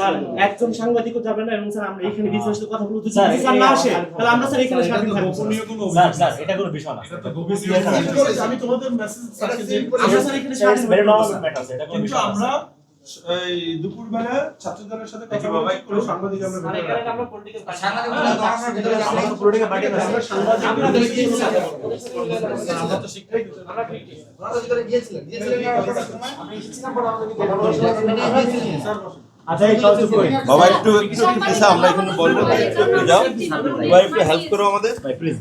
Sir একজন সাংবাদিকও যাবে না এবং স্যার আমরা এখানে বিশেষ কথা বলতে চাই স্যার না আসে তাহলে আমরা স্যার এখানে স্বাধীন থাকব স্যার স্যার এটা কোনো বিষয় না আমি তোমাদের মেসেজ আমরা স্যার এখানে স্বাধীন ভেরি নরমাল ম্যাটার এটা কোনো কিন্তু বিষয় না আমরা এই দুপুরবেলা ছাত্রদের সাথে কথা বলছি কোনো সাংবাদিক আমরা স্যার ভিতরে এখানে আমরা পলিটিক্যাল সাংবাদিক আমরা ভিতরে আমরা তো পলিটিক্যাল পার্টি না আমরা সাংবাদিক আমরা দেখেছি আমরা তো শিক্ষাই আমরা ঠিক আমরা ভিতরে গিয়েছিলেন না আপনারা সময় আমরা এসেছিলাম পরে আমাদেরকে কথা বলতে স্যার আচ্ছা এই কাজ করি বাবা একটু পিছা আমরা এখানে বলবো একটু যাও এবার একটু হেল্প করো আমাদের ভাই প্লিজ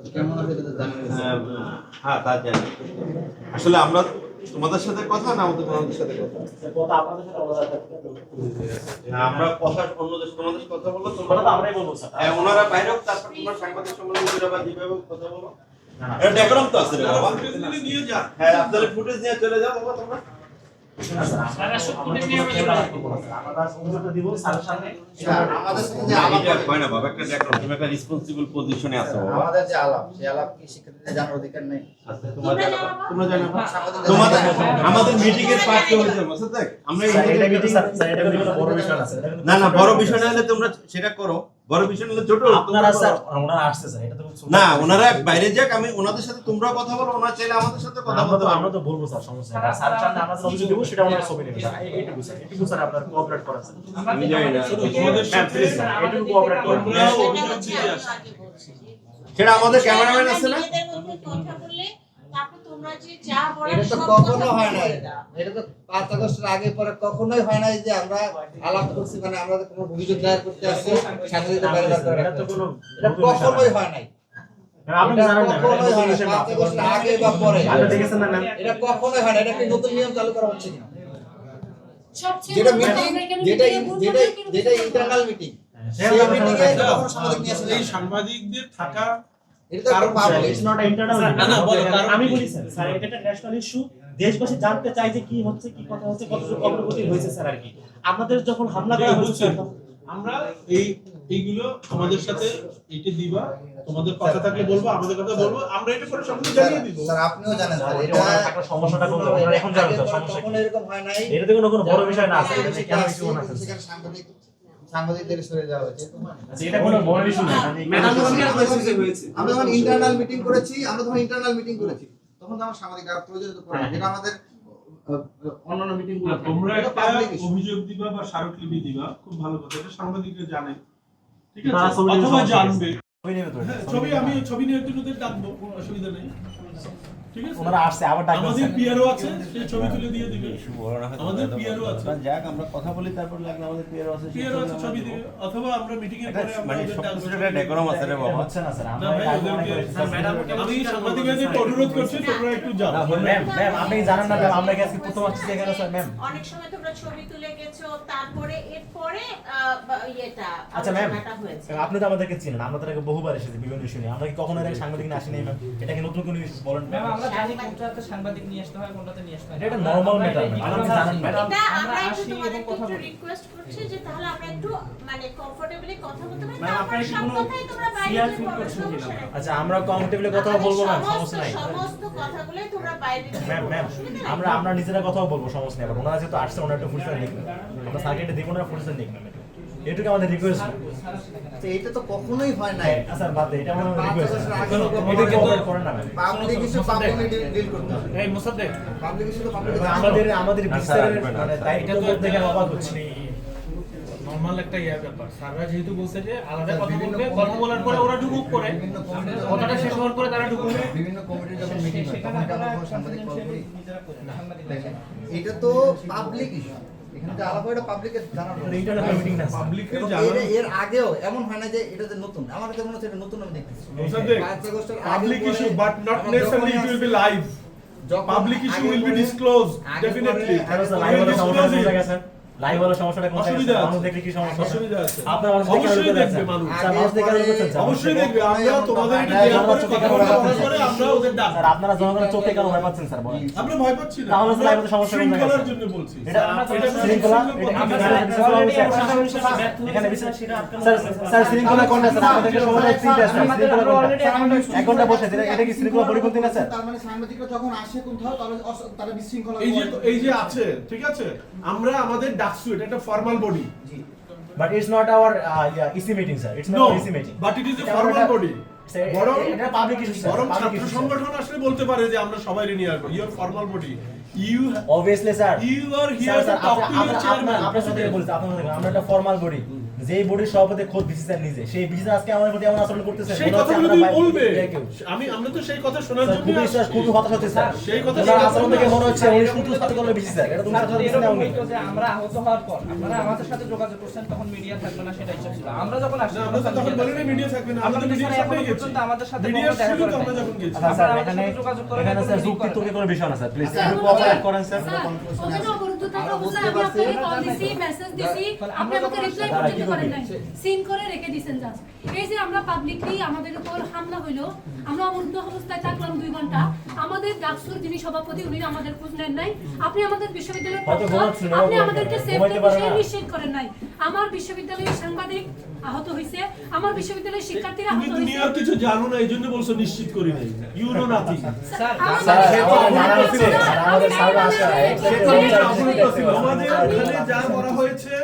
কেমন আছে এটা জানেন হ্যাঁ তা জানি আসলে আমরা তোমাদের সাথে কথা না আমাদের তোমাদের সাথে কথা কথা আপনাদের সাথে বলা যাচ্ছে হ্যাঁ, আমরা কথা অন্যদের তোমাদের সাথে কথা বলো কথা তোমরা তো আমরাই বলবো স্যার হ্যাঁ ওনারা বাইরে হোক তারপর তোমার সাংবাদিক সম্মেলনে বা যেভাবে কথা বলো এটা ডেকোরাম তো আছে রে বাবা নিয়ে যা হ্যাঁ আপনাদের ফুটেজ নিয়ে চলে যাও বাবা তোমরা আপনারা সব ফুটেজ নিয়ে আমরা সংযুক্ত দিব স্যারের সামনে আমাদের সাথে যে এটা আলাপ হয় না বাবা একটা ডেকোরাম তুমি একটা রেসপন্সিবল পজিশনে আছো বাবা আমাদের যে আলাপ সেই আলাপ কি শিক্ষার্থীদের জানার অধিকার নেই আচ্ছা তোমরা জানো সাংবাদিকদের তোমাদের জানার আমাদের মিটিং এর পার্ট হয়েছে মোসাদ্দেক আমরা এটা মিটিং স্যার এটা কোনো বড় বিষয় না স্যার না না বড় বিষয় না হলে তোমরা সেটা করো বড় বিষয় হলে ছোট আপনারা স্যার ওনারা আসছে স্যার এটা তো না ওনারা বাইরে যাক আমি ওনাদের সাথে তোমরাও কথা বলো ওনারা চাইলে আমাদের সাথে কথা বলতে আমরা তো বলবো স্যার সমস্যা নেই স্যারের সামনে আমরা যে অভিযোগ দেব সেটা ওনারা ছবি নেবে স্যার এইটুকু স্যার আপনারা কোঅপারেট করেন স্যার আমি জানি না তোমাদের ম্যাম প্লিজ স্যার এইটুকু কোঅপারেট করেন আমরা অভিযোগ দিয়ে আসি সেটা আমাদের ক্যামেরাম্যান আছে না নিজেদের মধ্যে কথা বললে তারপর তোমরা যে যা বলার এটা তো সব কখনো কথা হয় না বলে দাও। এটা তো 5 আগস্টের আগে পরে কখনোই হয় নাই যে আমরা আলাপ করছি মানে আমরা কোনো অভিযোগ দায়ের করতে আসছি সাংবাদিকদের বাইরে দাঁড় করে এটা তো কোনো এটা কখনোই হয় নাই আপনি জানেন না কখনোই হয় না 5 আগস্টের আগে বা পরে আপনি দেখেছেন না ম্যাম এটা কখনোই হয় না এটা কি নতুন নিয়ম চালু করা হচ্ছে কিনা সবচেয়ে যেটা বড় মিটিং আমরা এখানে যেটা meeting এ বলবো যেটা না, কিন্তু যেটা সেটা ইন্টারনাল করা মিটিং হ্যাঁ, সেই মিটিং এ এটা কখনো সাংবাদিক নিয়ে আসে এই না সাংবাদিকদের থাকা এটা তো একটা পাবলিক ইটস নট ইন্টারনাল না, না, বলো, কারণ আমি বলি স্যার স্যার এটা একটা ন্যাশনাল ইস্যু দেশবাসী জানতে চায় যে কি হচ্ছে কি কথা হচ্ছে কতটুকু অগ্রগতি হয়েছে স্যার আর কি আমাদের যখন হামলা করা হয়েছে আমরা এইগুলো আমাদের সাথে এইটা দিবা তোমাদের কথা থাকলে বলবো আমাদের কথা বলবো আমরা এটা করে সবকিছু জানিয়ে দিব স্যার আপনিও জানেন স্যার এটা ওনার থাকার সমস্যাটা কোথায় ওনারা এখন জানেন স্যার সমস্যা কখনো এরকম হয় নাই এটা তো কোনো বড় বিষয় না স্যার এটা কেন কিছু না স্যার সেখানে সাংবাদিকদের সরে যাওয়া হয়েছে আচ্ছা এটা কোনো বড় ইস্যু না আমরা যখন ইন্টারনাল মিটিং করেছি তখন তো আমার সাংবাদিক আর প্রয়োজন তো পড়ে না। যেটা আমাদের অন্যান্য মিটিং গুলো তোমরা একটা অভিযোগ দিবা বা স্মারকলিপি দিবা খুব ভালো কথা এটা সাংবাদিকরা জানে ঠিক তারা আছে ছবি নিয়ে অথবা সমস্যা জানবে ছবি নেবে তো হ্যাঁ, ছবি আমি ছবি নিয়ে একজনদের ডাকবো কোনো অসুবিধা নেই ঠিক আছে ওনারা আসছে আবার ডাকবেন আমাদের স্যার পিআরও আছে সেই ছবি তুলে দিয়ে দিবে আমাদের পিআরও আছে যাক আমরা কথা বলি তারপর লাগলে আমাদের পিয়ার আছে পিআরও আছে ছবি দিবে অথবা আমরা মিটিং এর পরে আমরা মানে ওদের ডাকবো। সবকিছু একটা ডেকোরাম আছে রে বাবা হচ্ছে না স্যার না আমরা ভাই, ওদেরকে আমি সাংবাদিকদের অনুরোধ করছি তোমরা একটু যাও ম্যাম আপনি কি জানেন না ম্যাম আমরা কি আজকে প্রথম আসছি এখানে স্যার ম্যাম অনেক সময় তোমরা ছবি তুলে গেছো তারপরে এরপরে ইয়েটা আচ্ছা ম্যাম আলোচনাটা হয়েছে আপনি তো আমাদেরকে চিনেন আমরা তো আগে বহুবার এসেছি বিভিন্ন ইস্যু নিয়ে আমরা কি কখনো এর আগে সাংবাদিক নিয়ে আসিনি ম্যাম এটা কি নতুন কোনো ইস্যু বলেন ম্যাম আমরা জানি কোনটাতে সাংবাদিক নিয়ে আসতে হয় কোনটাতে নিয়ে আসতে হয় এটা নরমাল ম্যাটার ম্যাম আপনি জানেন ম্যাম এটা আমরা আমরা একটু আসি এবং তোমাদেরকে কথা একটু বলি। রিকোয়েস্ট করছি যে তাহলে আমরা একটু মানে কমফোর্টেবলি কথা বলতে পারি ম্যাম, আপনারা কি সব কোনো কথাই তোমরা বাইরে fear গিয়ে feel বলো, করছেন কিনা? সমস্যা নেই। আচ্ছা আমরা কমফোর্টেবলি কথা বলবো ম্যাম সমস্যা নাই সমস্ত কথাগুলোই তোমরা বাইরে গিয়ে ম্যাম বলো, ম্যাম অসুবিধা নেই। আমরা নিজেরা কথাও বলবো সমস্যা নেই আবার ওনারা যেহেতু আসছে ওনারা একটু ফুলসেন লিখবেন আমরা সার্কিটে দিব না ফুলসেন লিখবেন এটুকু আমাদের রিকোয়েস্ট তো এটা তো কখনোই হয় নাই আচ্ছা বাদ দে এটা আমাদের 5 রিকোয়েস্ট আগস্টের আগে এটা কিন্তু কোঅপারেট করেন না ma'am public issue public deal করতে হবে এই মুসাদ্দেক পাবলিক ইস্যু তো পাবলিক আমাদের বিচারের মানে দায়িত্ব দেখে আমি অবাক হচ্ছি নরমাল একটা ব্যাপার স্যাররা যেহেতু বলছে যে আলাদা কথা বলবে কথা বলার পরে ওরা ঢুকুক করে কথাটা শেষ হওয়ার পরে তারা ঢুকবে বিভিন্ন কমিটির যখন মিটিং হয় তখন কি আমরা কোনো সাংবাদিক কল করি দেখেন এটা তো পাবলিক ইস্যু এখানে যে আলাপ হয় এটা পাবলিকের জানানো ইন্টারনাল মিটিং না পাবলিকের এবং জানানো এর আগেও এমন হয় না যে এটা যে নতুন আমার কাছে মনে হচ্ছে এটা নতুন আমি দেখতেছি মুসাদ্দেক, 5 আগস্টের আগে public পরে issue but not আমরা necessarily it যখনই will be আসছি, live যখন public issue আগে will be পরে- disclosed আগে definitely পরে- hello sir We live will হলে সমস্যা disclose হয়ে it. গেছে লাইভ হলো সমস্যাটা কোথায় অসুবিধা আছে। মানুষ দেখলে কি সমস্যা অসুবিধা আছে। আপনার মানুষ দেখে অবশ্যই আলোচনা দেখবে করছেন। মানুষ। স্যার, মানুষ দেখে আলোচনা করছেন, স্যার। অবশ্যই দেখবে, আমরা তোমাদের এটা হ্যাঁ, দেওয়ার পরে চোখে কথা কেন বলার রাখছেন? পরে আমরা ওদের ডাক স্যার, আপনারা জনগণের চোখে কেন ভয় পাচ্ছেন স্যার বলেন? আমরা ভয় পাচ্ছি না, তাহলে আমরা লাইভে তো সমস্যা কোথায় শৃঙ্খলার আছে? জন্য বলছি। এটা শৃঙ্খলা এখানে স্যার শৃঙ্খলা কোনটা স্যার? আমাদেরকে সবাই চিন্তা আছে শৃঙ্খলা কোনটা? এক ঘন্টা বসে দিলে এটা কি শৃঙ্খলা পরিপন্থী না স্যার? তার মানে সাংবাদিকরা যখন আসে কোথাও তাহলে তারা বিশৃঙ্খলা এই যে আছে, ঠিক আছে, আমরা আমাদের ডাকসু, এটা একটা formal body. But it's not our EC meeting, sir. It's not No, our EC meeting. but it is a এটা formal একটা- body. Sir, বরং এটা public issue, sir. বরং Public ছাত্র issue, sir. সংগঠন আসলে বলতে পারে যে আমরা সবাই নিয়ে আসবো। Your formal body, you Obviously, sir. You are Sir, here to sir, talk to your chairman. আপনার সাথে বলছি, আপনার সাথে আমরা একটা ফর্মাল বডি, যেই বডির সভাপতি খোদ বিসি স্যার নিজে, সেই বিসি স্যার আজকে আমাদের প্রতি এমন আচরণ করতেছে সেই মনে হচ্ছে কথাগুলো আমরা তুমি বাইরে বলবে। থেকে কেউ। আমরা তো সেই কথা শোনার স্যার, জন্য খুবই স্যার, খুবই হতাশ হচ্ছে স্যার। সেই কথা ওনার শোনার আচরণ জন্য দেখে মনে হচ্ছে উনি শুধু সাথে করলে বিসি স্যার। এটা তুমি সাথে দিচ্ছেন না উনি। যে আমরা আহত হওয়ার পর আপনারা আমাদের সাথে যোগাযোগ করছেন, তখন মিডিয়া থাকবে না সেটা ইচ্ছা ছিল। আমরা যখন আসছি না, আমরা তো তখন বলিনি মিডিয়া থাকবে না, আমরা তো মিডিয়ার সামনেই গেছি। আমাদের সাথে মিডিয়ার কখনো দেখা শুরু তো করেন আমরা নাই। যখন গেছি। আচ্ছা, স্যার, আমাদের এখানে সাথে যোগাযোগ করেন, এখানে কোনো স্যার মিটিং যুক্তি করেন। তর্কের কোনো বিষয় না স্যার, প্লিজ আচ্ছা, একটু কোঅপারেট করেন স্যার। ওখানে অবরুদ্ধতার আমরা বুঝতে অবস্থায় আমি পারছি। আপনাকে কল দিছি, মেসেজ দিছি, আপনি আমাকে রিপ্লাই করতে পারেন নাই, সিন করে রেখে দিয়েছেন জাস্ট। এই যে আমরা পাবলিকলি আমাদের উপর হামলা হইলো, আমরা অবরুদ্ধ অবস্থায় থাকলাম 2 ঘন্টা, আমাদের ডাকসুর যিনি সভাপতি উনি আমাদের খোঁজ নেন নাই, আপনি আমাদের বিশ্ববিদ্যালয়ের হয়তো প্রফেসর, ঘুমাচ্ছেন, আপনি ঘুমাইতে আমাদেরকে পারে সেফটি না। বিষয়ে নিশ্চিত করেন নাই। আমার বিশ্ববিদ্যালয়ের সাংবাদিক আহত হয়েছে, আমার বিশ্ববিদ্যালয়ের শিক্ষার্থীরা তুমি আহত দুনিয়ার হয়েছে। কিছু জানো না, এই জন্য বলছো নিশ্চিত করি নাই। You know nothing. স্যার, আমাদের জানা উচিত, স্যার, আমাদের সার্ভার আছে, আমাদের ওখানে যা করা হয়েছে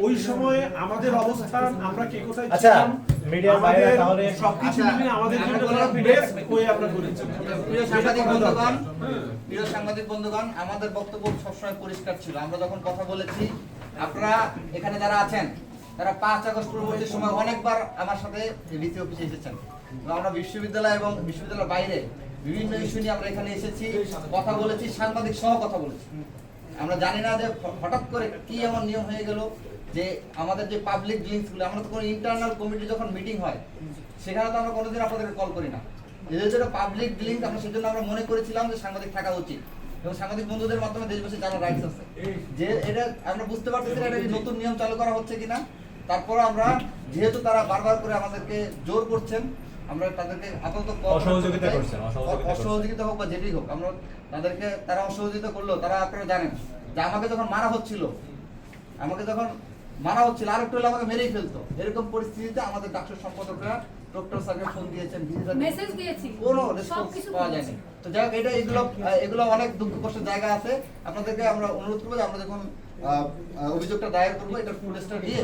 ওই সময়ে আমাদের অবস্থান, আমরা কে কোথায় আচ্ছা, ছিলাম, মিডিয়ার বাইরে আমাদের তাহলে সবকিছু আচ্ছা, মিলিয়ে আমাদের জন্য আমরা বললাম বেস্ট ওয়ে আমরা করেছি। প্রিয় সাংবাদিক বন্ধুগণ, প্রিয় সাংবাদিক বন্ধুগণ, আমাদের বক্তব্য সবসময় পরিষ্কার ছিল। আমরা যখন কথা বলেছি, আপনারা এখানে যারা আছেন তারা 5 আগস্ট পরবর্তী সময় অনেকবার আমার সাথে ডিসি অফিসে এসেছেন। এবং আমরা বিশ্ববিদ্যালয় এবং বিশ্ববিদ্যালয়ের বাইরে বিভিন্ন ইস্যু নিয়ে আমরা এখানে এসেছি, কথা বলেছি, সাংবাদিক সহ কথা বলেছি। আমরা জানি না যে হঠাৎ করে কি এমন নিয়ম হয়ে গেল যে আমাদের যে পাবলিক লিঙ্কসগুলো, আমরা তো কোনো ইন্টারনাল কমিটি যখন মিটিং হয় সেখানে তো আমরা কোনোদিন আপনাদেরকে কল করি না। যেহেতু এটা পাবলিক লিঙ্ক, আমরা সেজন্য আমরা মনে করেছিলাম যে সাংবাদিক থাকা উচিত এবং সাংবাদিক বন্ধুদের মাধ্যমে দেশবাসী জানার রাইটস আছে। যে এটা আমরা বুঝতে পারতেছি না এটা কি নতুন নিয়ম চালু করা হচ্ছে কিনা। তারপর আমরা যেহেতু তারা বারবার করে আমাদেরকে জোর করছেন, আমরা তাদেরকে আপাতত অসহযোগিতা করছেন, অসহযোগিতা হোক বা যেটাই হোক, আমরা তাদেরকে, তারা অসহযোগিতা করলো, তারা আপনারা জানেন যে আমাকে যখন মারা হচ্ছিল আর একটু হলে আমাকে মেরেই ফেলতো। এরকম পরিস্থিতিতে আমাদের ডাক্তার সম্পাদকরা ডক্টর স্যারকে ফোন দিয়েছেন, মেসেজ দিয়েছি, কোনো রেসপন্স সবকিছু পাওয়া যায়নি। তো যাই হোক, এগুলো অনেক দুঃখ কষ্টের জায়গা আছে। আপনাদেরকে আমরা অনুরোধ করবো যে আমরা যখন অভিযোগটা দায়ের করবো, এটা ফুটেজটা নিয়ে,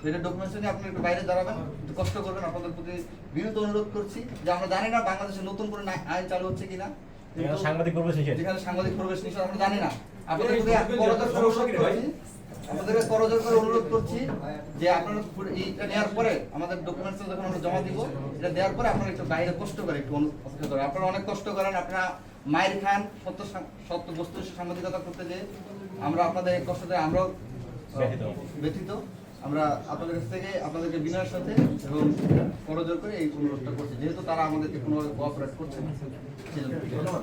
এটা ডকুমেন্টস নিয়ে আপনারা একটু বাইরে দাঁড়াবেন, একটু কষ্ট করবেন। আপনাদের প্রতি বিনীত অনুরোধ করছি যে আমরা জানি না বাংলাদেশে নতুন করে আইন চালু হচ্ছে কিনা, কিন্তু সাংবাদিক প্রবেশ নিষেধ। যেখানে সাংবাদিক প্রবেশ নিষেধ আমরা জানি না। আপনাদের প্রতি আপনাদেরকে করজোর করে অনুরোধ করছি যে আপনারা এইটা নেওয়ার পরে আমাদের ডকুমেন্টস যখন আমরা জমা দিব, এটা দেওয়ার পরে আপনারা একটু বাইরে কষ্ট করে একটু অপেক্ষা করেন। আপনারা অনেক কষ্ট করেন, আপনারা মায়ের খান সত্য বস্তু সাংবাদিকতা করতে যে আমরা আপনাদের এই কষ্টতে আমরাও ব্যথিত। আমরা আপনাদের কাছ থেকে আপনাদেরকে বিনয়ের সাথে এবং করজোর করে এই অনুরোধটা করছি, যেহেতু তারা আমাদেরকে কোনোভাবে কোঅপারেট করছে না। ধন্যবাদ।